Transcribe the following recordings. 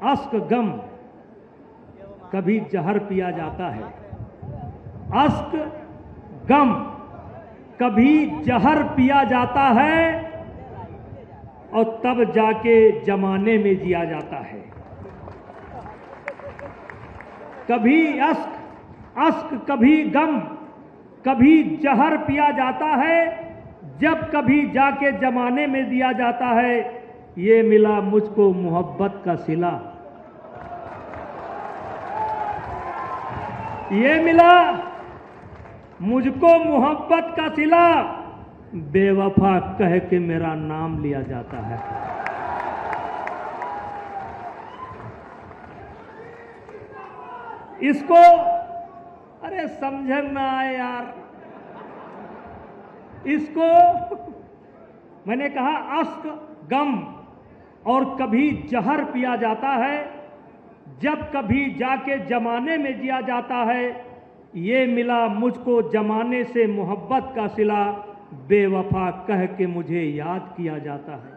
अश्क गम कभी जहर पिया जाता है, अश्क गम कभी जहर पिया जाता है और तब जाके जमाने में जिया जाता है। कभी अश्क कभी गम कभी जहर पिया जाता है, जब कभी जाके जमाने में दिया जाता है। ये मिला मुझको मोहब्बत का सिला, ये मिला मुझको मोहब्बत का सिला, बेवफा कह के मेरा नाम लिया जाता है। इसको अरे समझ ना आए यार, इसको मैंने कहा अश्क गम और कभी जहर पिया जाता है, जब कभी जाके जमाने में जिया जाता है। ये मिला मुझको जमाने से मोहब्बत का सिला, बेवफा कह के मुझे याद किया जाता है।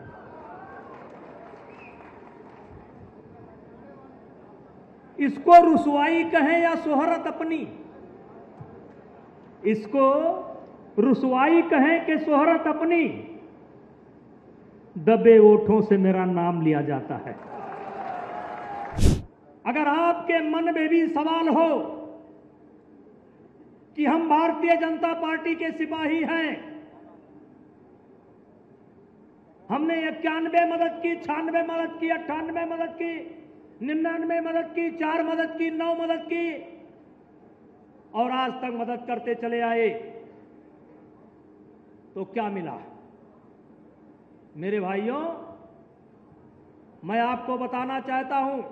इसको रुसवाई कहें या शोहरत अपनी, इसको रुसवाई कहें कि शोहरत अपनी, दबे ओठों से मेरा नाम लिया जाता है। अगर आपके मन में भी सवाल हो कि हम भारतीय जनता पार्टी के सिपाही हैं, हमने 91 मदद की, 96 मदद की, 98 मदद की, 99 मदद की, 4 मदद की, 9 मदद की और आज तक मदद करते चले आए, तो क्या मिला? मेरे भाइयों, मैं आपको बताना चाहता हूं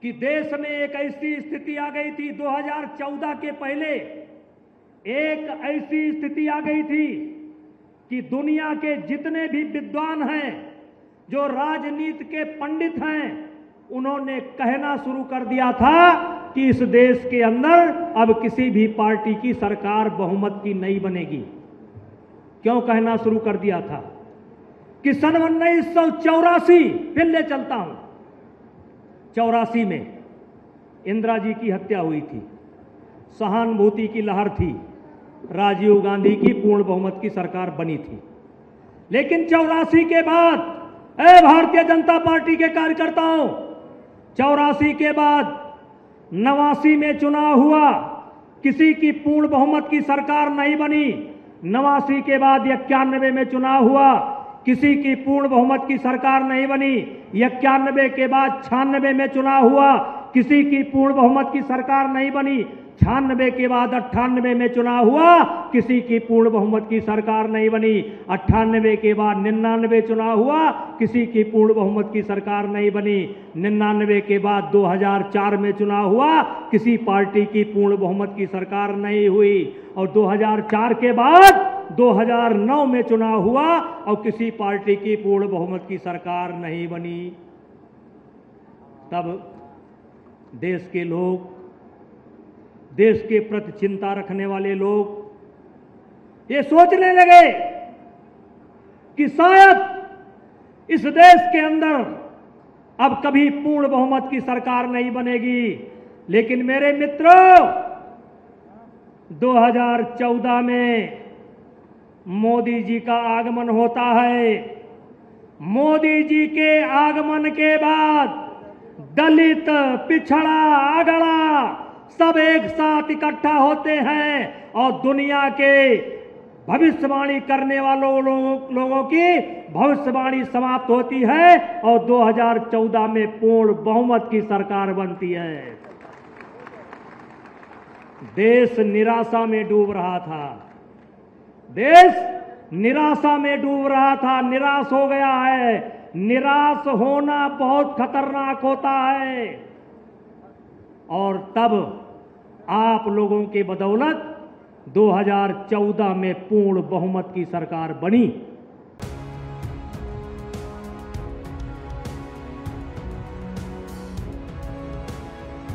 कि देश में एक ऐसी स्थिति आ गई थी 2014 के पहले, एक ऐसी स्थिति आ गई थी कि दुनिया के जितने भी विद्वान हैं, जो राजनीति के पंडित हैं, उन्होंने कहना शुरू कर दिया था कि इस देश के अंदर अब किसी भी पार्टी की सरकार बहुमत की नहीं बनेगी। क्यों कहना शुरू कर दिया था? कि सन 1984 फिर ले चलता हूं, 84 में इंदिरा जी की हत्या हुई थी, सहानुभूति की लहर थी, राजीव गांधी की पूर्ण बहुमत की सरकार बनी थी। लेकिन 84 के बाद, भारतीय जनता पार्टी के कार्यकर्ताओं, 84 के बाद 89 में चुनाव हुआ, किसी की पूर्ण बहुमत की सरकार नहीं बनी। 89 के बाद 91 में चुनाव हुआ, किसी की पूर्ण बहुमत की सरकार नहीं बनी। 91 के बाद 96 में चुनाव हुआ, किसी की पूर्ण बहुमत की सरकार नहीं बनी। 96 के बाद 98 में चुनाव हुआ, किसी की पूर्ण बहुमत की सरकार नहीं बनी। 98 के बाद 99 चुनाव हुआ, किसी की पूर्ण बहुमत की सरकार नहीं बनी। 99 के बाद 2004 में चुनाव हुआ, किसी पार्टी की पूर्ण बहुमत की सरकार नहीं हुई। और 2004 के बाद 2009 में चुनाव हुआ और किसी पार्टी की पूर्ण बहुमत की सरकार नहीं बनी। तब देश के लोग, देश के प्रति चिंता रखने वाले लोग ये सोचने लगे कि शायद इस देश के अंदर अब कभी पूर्ण बहुमत की सरकार नहीं बनेगी। लेकिन मेरे मित्रों, 2014 में मोदी जी का आगमन होता है। मोदी जी के आगमन के बाद दलित, पिछड़ा, अगड़ा सब एक साथ इकट्ठा होते हैं और दुनिया के भविष्यवाणी करने वालों लोगों की भविष्यवाणी समाप्त होती है और 2014 में पूर्ण बहुमत की सरकार बनती है। देश निराशा में डूब रहा था, देश निराशा में डूब रहा था, निराश हो गया है। निराश होना बहुत खतरनाक होता है। और तब आप लोगों के बदौलत 2014 में पूर्ण बहुमत की सरकार बनी।